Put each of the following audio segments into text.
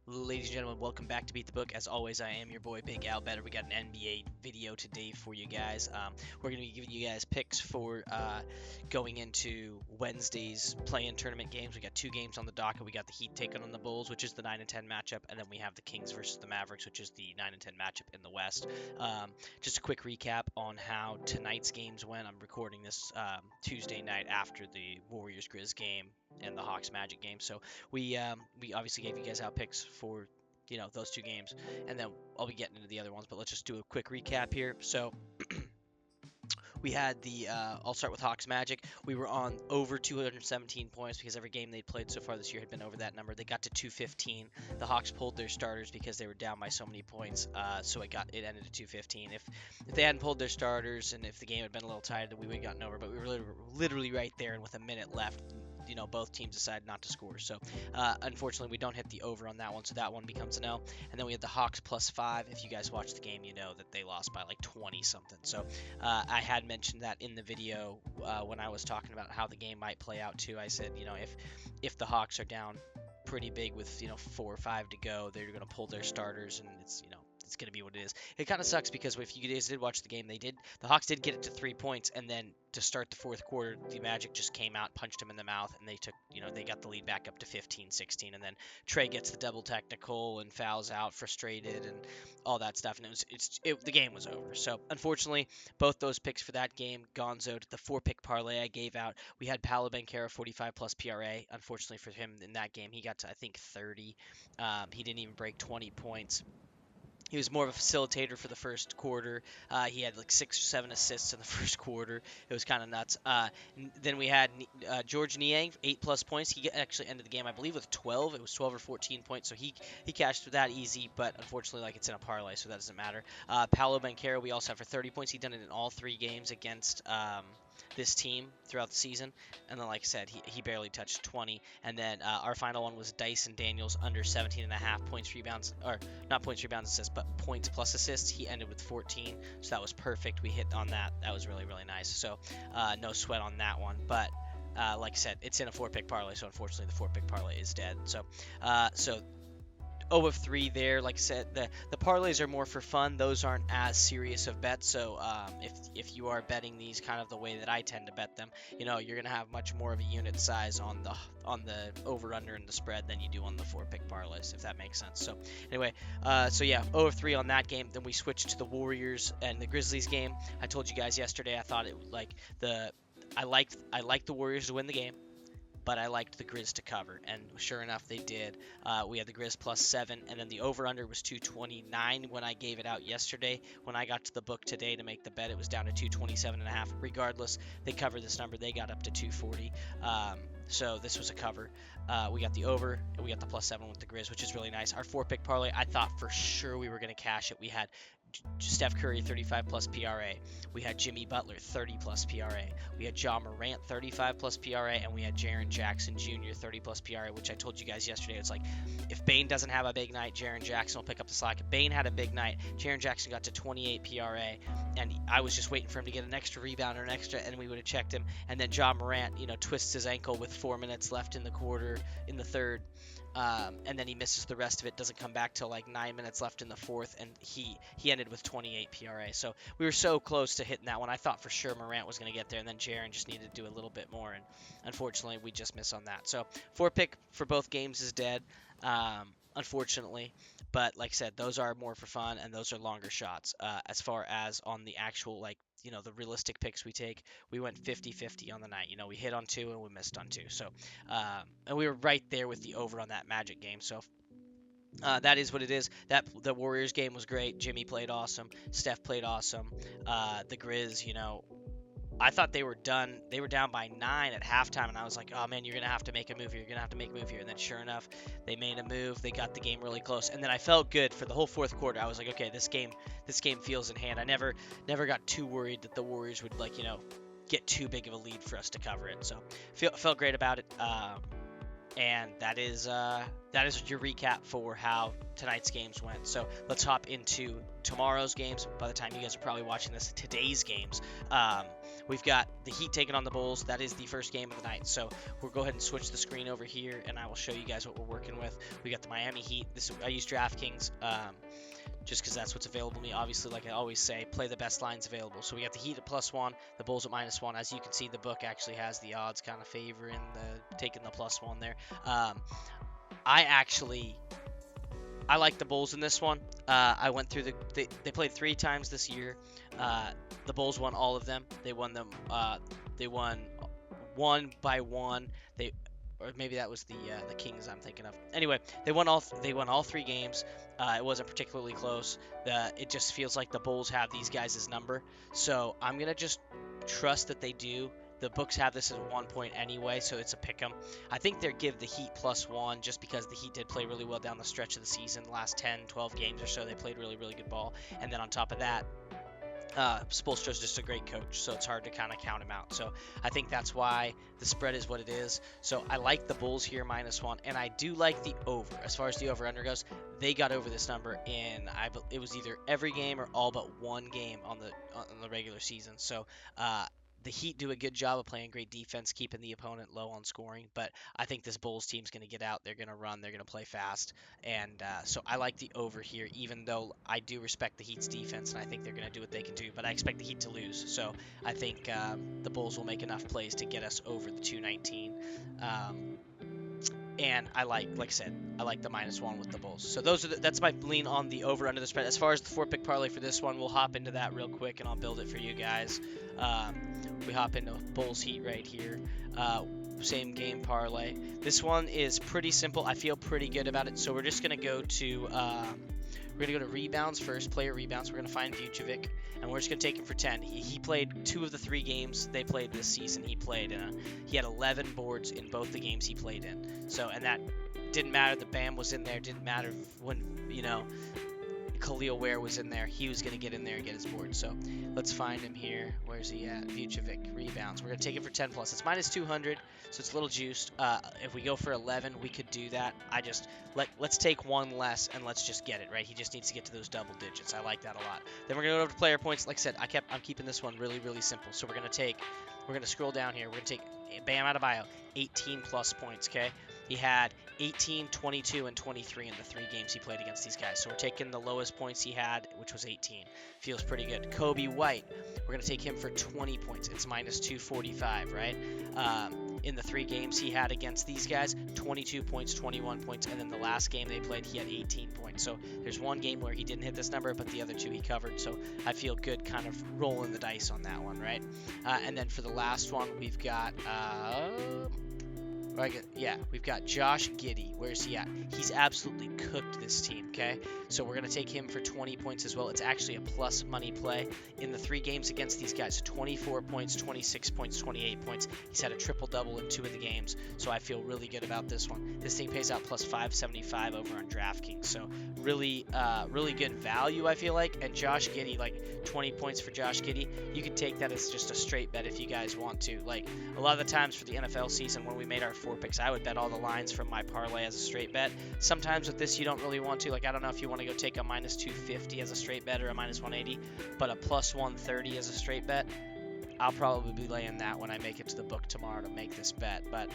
Ladies and gentlemen, welcome back to Beat the Book. As always, I am your boy Big Al Better. We got an NBA video today for you guys. We're going to be giving you guys picks for going into Wednesday's play-in tournament games. We got two games on the docket. We got the Heat taking on the Bulls, which is the 9 and 10 matchup, and then we have the Kings versus the Mavericks, which is the 9 and 10 matchup in the West. Just a quick recap on how tonight's games went. I'm recording this Tuesday night after the Warriors Grizz game and the Hawks Magic game. So we obviously gave you guys out picks for those two games, and then I'll be getting into the other ones. But let's just do a quick recap here. So we had the I'll start with Hawks Magic. We were on over 217 points because every game they'd played so far this year had been over that number. They got to 215. The Hawks pulled their starters because they were down by so many points, so it ended at 215. If they hadn't pulled their starters and if the game had been a little tighter, then we would have gotten over. But we were literally right there, and with a minute left, both teams decided not to score. So unfortunately, we don't hit the over on that one, so that one becomes an L. And then we had the Hawks +5. If you guys watched the game, you know that they lost by like 20 something. So I had mentioned that in the video when I was talking about how the game might play out too. I said, if the Hawks are down pretty big with 4 or 5 to go, they're going to pull their starters, and it's going to be what it is. It kind of sucks because if you guys did watch the game, the Hawks did get it to 3 points, and then to start the fourth quarter, the Magic just came out, punched him in the mouth, and they got the lead back up to 15-16, and then Trey gets the double technical and fouls out, frustrated, and all that stuff, and the game was over. So unfortunately, both those picks for that game gonzoed. The 4-pick parlay I gave out, we had Paolo Banchero 45 plus PRA. Unfortunately for him in that game, he got to I think 30. He didn't even break 20 points. He was more of a facilitator for the first quarter. He had like 6 or 7 assists in the first quarter. It was kind of nuts. Then we had George Niang, 8+ points. He actually ended the game, I believe, with 12. It was 12 or 14 points, so he cashed that easy. But unfortunately, it's in a parlay, so that doesn't matter. Paolo Banchero, we also have for 30 points. He done it in all 3 games against this team throughout the season, and then like I said, he barely touched 20. And then our final one was Dyson Daniels, under 17.5 points, rebounds, or not points, rebounds, assists, but points plus assists. He ended with 14, so that was perfect. We hit on that. That was really, really nice. So no sweat on that one. But like I said, it's in a 4-pick parlay, so unfortunately the 4-pick parlay is dead. So 0 of 3 there. Like I said, the parlays are more for fun. Those aren't as serious of bets. So if you are betting these kind of the way that I tend to bet them, you're gonna have much more of a unit size on the over under and the spread than you do on the 4-pick parlays, if that makes sense. So anyway, 0 of 3 on that game. Then we switched to the Warriors and the Grizzlies game. I told you guys yesterday I thought I liked the Warriors to win the game, but I liked the Grizz to cover, and sure enough, they did. We had the Grizz +7, and then the over-under was 229 when I gave it out yesterday. When I got to the book today to make the bet, it was down to 227.5. Regardless, they covered this number. They got up to 240. So this was a cover. We got the over, and we got the +7 with the Grizz, which is really nice. Our 4-pick parlay, I thought for sure we were going to cash it. We had Steph Curry 35 plus PRA. We had Jimmy Butler 30 plus PRA. We had Ja Morant 35 plus PRA, and we had Jaren Jackson Jr. 30 plus PRA, which I told you guys yesterday. It's like if Bane doesn't have a big night, Jaren Jackson will pick up the slack. If Bane had a big night, Jaren Jackson got to 28 PRA, and I was just waiting for him to get an extra rebound or an extra, and we would have checked him. And then Ja Morant, twists his ankle with 4 minutes left in the third. And then he misses the rest of it, doesn't come back till like 9 minutes left in the fourth, and he ended with 28 PRA. So we were so close to hitting that one. I thought for sure Morant was going to get there, and then Jaren just needed to do a little bit more, and unfortunately we just missed on that. So 4-pick for both games is dead, unfortunately. But like I said, those are more for fun, and those are longer shots. As far as on the actual the realistic picks we take, we went 50-50 on the night. We hit on 2 and we missed on 2. So, and we were right there with the over on that Magic game. So that is what it is. The Warriors game was great. Jimmy played awesome. Steph played awesome. The Grizz, I thought they were done. They were down by 9 at halftime, and I was like, oh, man, you're going to have to make a move here. You're going to have to make a move here. And then sure enough, they made a move. They got the game really close. And then I felt good for the whole fourth quarter. I was like, okay, this game feels in hand. I never got too worried that the Warriors would, get too big of a lead for us to cover it. So felt great about it. And that is your recap for how tonight's games went. So let's hop into tomorrow's games. By the time you guys are probably watching this, today's games. we've got the Heat taking on the Bulls. That is the first game of the night. So we'll go ahead and switch the screen over here, and I will show you guys what we're working with. We got the Miami Heat. I use DraftKings. Just because that's what's available to me. Obviously, like I always say, play the best lines available. So we got the Heat at +1, the Bulls at -1. As you can see, the book actually has the odds kind of favoring taking the +1 there. I like the Bulls in this one. I went through they played 3 times this year. The Bulls won all of them. They won them. They won 1-1. Or maybe that was the Kings I'm thinking of. Anyway, they won all 3 games. It wasn't particularly close. It just feels like the Bulls have these guys' number. So I'm gonna just trust that they do. The books have this at 1 point anyway, so it's a pick 'em. I think they give the Heat +1 just because the Heat did play really well down the stretch of the season. The last 10, 12 games or so, they played really, really good ball. And then on top of that, Spoelstra's just a great coach, so it's hard to kind of count him out. So I think that's why the spread is what it is. So I like the Bulls here -1, and I do like the over. As far as the over/under goes, they got over this number in it was either every game or all but one game on the regular season. So the Heat do a good job of playing great defense, keeping the opponent low on scoring. But I think this Bulls team's going to get out. They're going to run. They're going to play fast. And so I like the over here, even though I do respect the Heat's defense, and I think they're going to do what they can do. But I expect the Heat to lose. So I think the Bulls will make enough plays to get us over the 219. And like I said, I like the -1 with the Bulls. So that's my lean on the over under the spread. As far as the 4-pick parlay for this one, we'll hop into that real quick, and I'll build it for you guys. We hop into Bulls Heat right here. Same game parlay. This one is pretty simple. I feel pretty good about it. So we're just gonna go to rebounds first, player rebounds. We're gonna find Vucevic, and we're just gonna take him for 10. He played 2 of the 3 games they played this season. He had 11 boards in both the games he played in. So, and that didn't matter. The Bam was in there. Didn't matter when Khalil Ware was in there. He was gonna get in there and get his board. So let's find him here. Where's he at? Vucevic rebounds. We're gonna take it for 10 plus. It's -200, so it's a little juiced. If we go for 11, we could do that. Let's take one less and let's just get it right. He just needs to get to those double digits. I like that a lot. Then we're gonna go over to player points. Like I said, I'm keeping this one really, really simple. So we're gonna scroll down here. We're gonna take Bam Adebayo, 18 plus points. Okay. He had 18, 22, and 23 in the 3 games he played against these guys. So we're taking the lowest points he had, which was 18. Feels pretty good. Kobe White, we're going to take him for 20 points. It's -245, right? In the 3 games he had against these guys, 22 points, 21 points, and then the last game they played, he had 18 points. So there's one game where he didn't hit this number, but the other 2 he covered. So I feel good kind of rolling the dice on that one, right? And then for the last one, we've got... we've got Josh Giddey. Where's he at? He's absolutely cooked this team, okay? So we're going to take him for 20 points as well. It's actually a plus money play in the 3 games against these guys. 24 points, 26 points, 28 points. He's had a triple-double in 2 of the games, so I feel really good about this one. This thing pays out plus 575 over on DraftKings, so really good value, I feel like. And Josh Giddey, like 20 points for Josh Giddey, you could take that as just a straight bet if you guys want to. Like, a lot of the times for the NFL season when we made our 4 picks, I would bet all the lines from my parlay as a straight bet. Sometimes with this you don't really want to. Like, I don't know if you want to go take a -250 as a straight bet or a -180, but a +130 as a straight bet, I'll probably be laying that when I make it to the book tomorrow to make this bet. But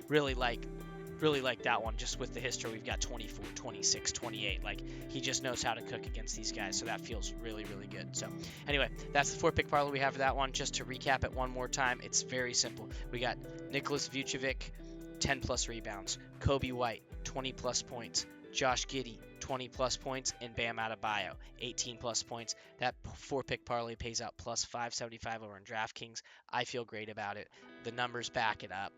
really like that one, just with the history. We've got 24, 26, 28. Like, he just knows how to cook against these guys, so that feels really, really good. So anyway, that's the 4-pick parlay we have for that one. Just to recap it one more time, it's very simple. We got Nicholas Vucevic, 10 plus rebounds, Kobe White, 20 plus points, Josh Giddey, 20 plus points, and Bam Adebayo, 18 plus points. That 4-pick parlay pays out plus 575 over on DraftKings. I feel great about it. The numbers back it up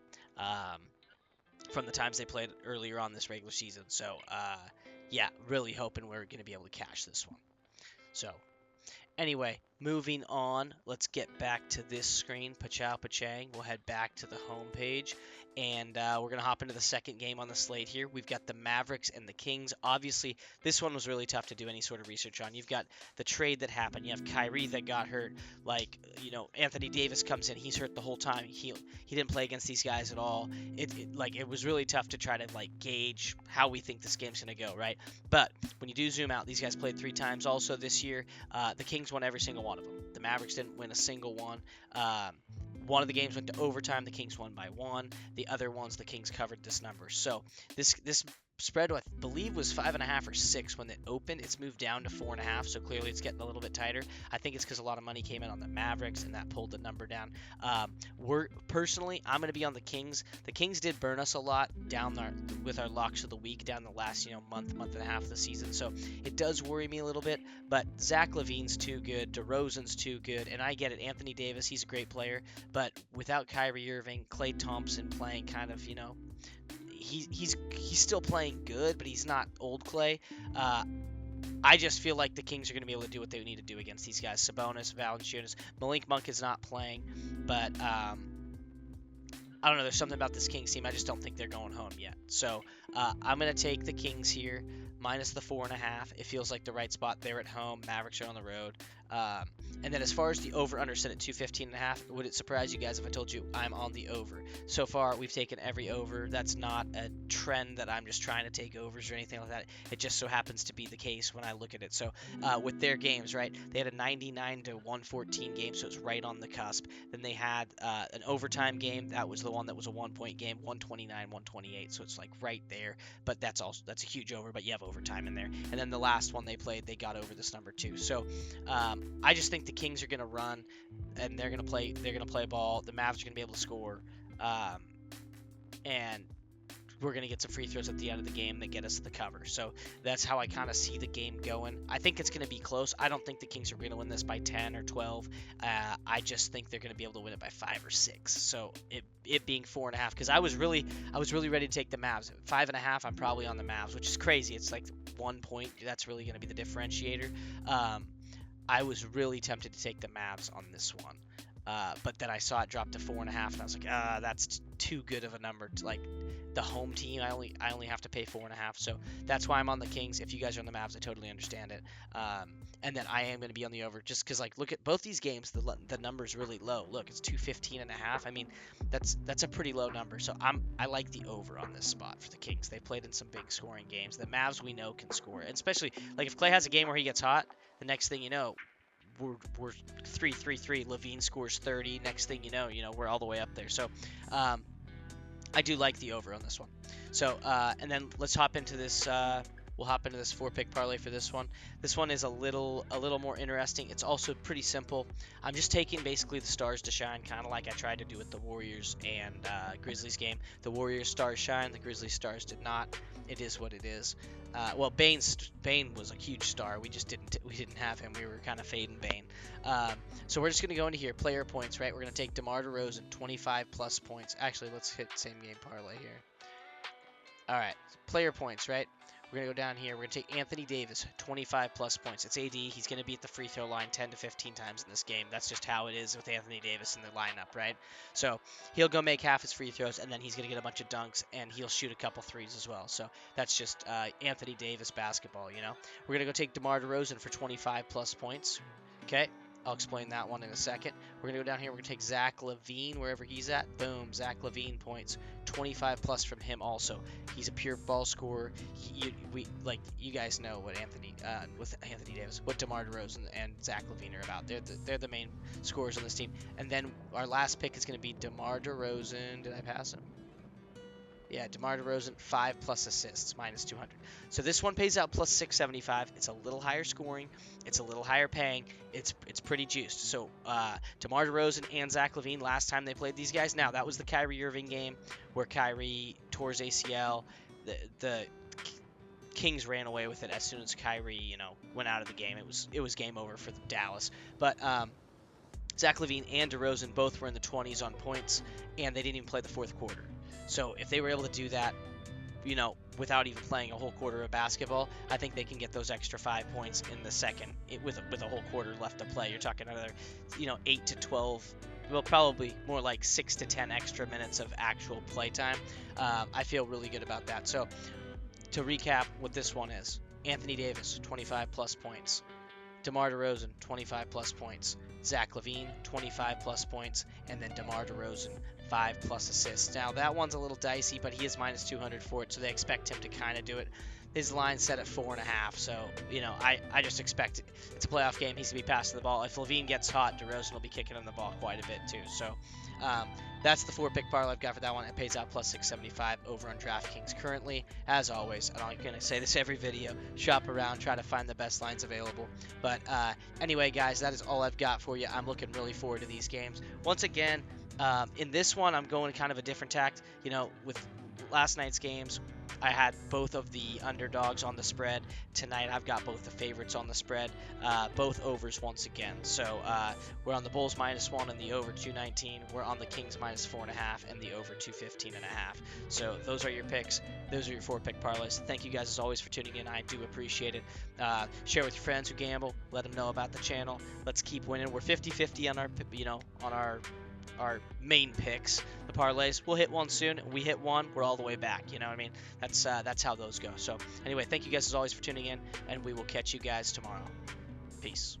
from the times they played earlier on this regular season. So yeah, really hoping we're going to be able to cash this one. So anyway, moving on, let's get back to this screen. Pachow Pachang. We'll head back to the home page. And we're going to hop into the second game on the slate here. We've got the Mavericks and the Kings. Obviously, this one was really tough to do any sort of research on. You've got the trade that happened. You have Kyrie that got hurt. Like, Anthony Davis comes in. He's hurt the whole time. He didn't play against these guys at all. It was really tough to try to gauge how we think this game's going to go, right? But when you do zoom out, these guys played 3 times also this year. The Kings won every single one of them. The Mavericks didn't win a single one. One of the games went to overtime. The Kings won by 1. The other ones, the Kings covered this number. So this spread, I believe, was 5.5 or 6 when it opened. It's moved down to 4.5, so clearly it's getting a little bit tighter. I think it's because a lot of money came in on the Mavericks, and that pulled the number down. I'm going to be on the Kings. The Kings did burn us a lot down there with our locks of the week down the last month and a half of the season. So it does worry me a little bit. But Zach LaVine's too good. DeRozan's too good, and I get it. Anthony Davis, he's a great player, but without Kyrie Irving, Klay Thompson playing kind of, he's still playing good, but he's not old Klay. I just feel like the Kings are going to be able to do what they need to do against these guys. Sabonis, Valanciunas, Malik Monk is not playing, but I don't know. There's something about this Kings team. I just don't think they're going home yet. So I'm going to take the Kings here, minus the 4.5. It feels like the right spot. They're at home. Mavericks are on the road. And then as far as the over-under set at 215.5, would it surprise you guys if I told you I'm on the over? So far, we've taken every over. That's not a trend that I'm just trying to take overs or anything like that. It just so happens to be the case when I look at it. So with their games, right, they had a 99 to 114 game, so it's right on the cusp. Then they had an overtime game. That was the one that was a 1-point game, 129-128, so it's right there. But that's a huge over, but you have overtime in there. And then the last one they played, they got over this number too. So I just think the Kings are going to run, and they're going to play ball. The Mavs are going to be able to score, and we're going to get some free throws at the end of the game that get us the cover. So that's how I kind of see the game going. I think it's going to be close. I don't think the Kings are going to win this by 10 or 12. I just think they're going to be able to win it by 5 or 6. So it being 4.5, because I was really ready to take the Mavs. 5.5, I'm probably on the Mavs, which is crazy. It's like 1 point. That's really going to be the differentiator. I was really tempted to take the Mavs on this one. But then I saw it drop to 4.5, and I was like, that's too good of a number. To the home team, I only have to pay 4.5. So that's why I'm on the Kings. If you guys are on the Mavs, I totally understand it. And then I am going to be on the over, just because look at both these games. The number's really low. Look, it's 215.5. I mean, that's a pretty low number. So I like the over on this spot for the Kings. They played in some big scoring games. The Mavs we know can score, and especially if Klay has a game where he gets hot. The next thing you know, we're 3-3-3. LaVine scores 30. Next thing you know, we're all the way up there. So I do like the over on this one. So and then let's hop into this. We'll hop into this 4-pick parlay for this one. This one is a little more interesting. It's also pretty simple. I'm just taking basically the stars to shine, kind of like I tried to do with the Warriors and Grizzlies game. The Warriors stars shine, the Grizzlies stars did not. It is what it is. Well, Bane was a huge star. We didn't have him. We were kind of fading Bane. So we're just gonna go into here, player points, right? We're gonna take DeMar DeRozan, 25 plus points. Actually, let's hit same game parlay here. All right, player points, right? We're going to go down here. We're going to take Anthony Davis, 25 plus points. It's AD. He's going to be at the free throw line 10 to 15 times in this game. That's just how it is with Anthony Davis in the lineup, right? So he'll go make half his free throws, and then he's going to get a bunch of dunks, and he'll shoot a couple threes as well. So that's just Anthony Davis basketball, We're going to go take DeMar DeRozan for 25 plus points. Okay? I'll explain that one in a second. We're going to go down here. We're going to take Zach LaVine, wherever he's at. Boom, Zach LaVine points. 25 plus from him also. He's a pure ball scorer. You guys know what with Anthony Davis, what DeMar DeRozan and Zach LaVine are about. They're the main scorers on this team. And then our last pick is going to be DeMar DeRozan. Did I pass him? Yeah, DeMar DeRozan, 5 plus assists, minus 200. So this one pays out plus 675. It's a little higher scoring. It's a little higher paying. It's pretty juiced. So DeMar DeRozan and Zach LaVine, last time they played these guys. Now, that was the Kyrie Irving game where Kyrie tore his ACL. The Kings ran away with it as soon as Kyrie, went out of the game. It was game over for Dallas. But Zach LaVine and DeRozan both were in the 20s on points, and they didn't even play the fourth quarter. So if they were able to do that, without even playing a whole quarter of basketball, I think they can get those extra 5 points in the second with a whole quarter left to play. You're talking another, 8 to 12 well, probably more like 6 to 10 extra minutes of actual play time. I feel really good about that. So to recap what this one is: Anthony Davis, 25 plus points. DeMar DeRozan, 25 plus points. Zach LaVine, 25 plus points. And then DeMar DeRozan, 5 plus assists. Now, that one's a little dicey, but he is minus 200 for it, so they expect him to kind of do it. His line's set at 4.5, so, I just expect it. It's a playoff game. He's going to be passing the ball. If LaVine gets hot, DeRozan will be kicking him the ball quite a bit, too. So, that's the 4-pick parlay I've got for that one. It pays out plus 675 over on DraftKings currently. As always, and I'm going to say this every video, shop around, try to find the best lines available. But anyway, guys, that is all I've got for you. I'm looking really forward to these games. Once again, in this one, I'm going kind of a different tact. With last night's games, I had both of the underdogs on the spread. Tonight, I've got both the favorites on the spread, both overs once again. So we're on the Bulls -1 and the over 219. We're on the Kings -4.5 and the over 215.5. So those are your picks. Those are your 4-pick parlays. Thank you guys as always for tuning in. I do appreciate it. Share with your friends who gamble. Let them know about the channel. Let's keep winning. We're 50-50 on our main picks, the parlays. We'll hit one soon. We hit one, we're all the way back. You know what I mean? That's how those go. So anyway, thank you guys as always for tuning in, and we will catch you guys tomorrow. Peace.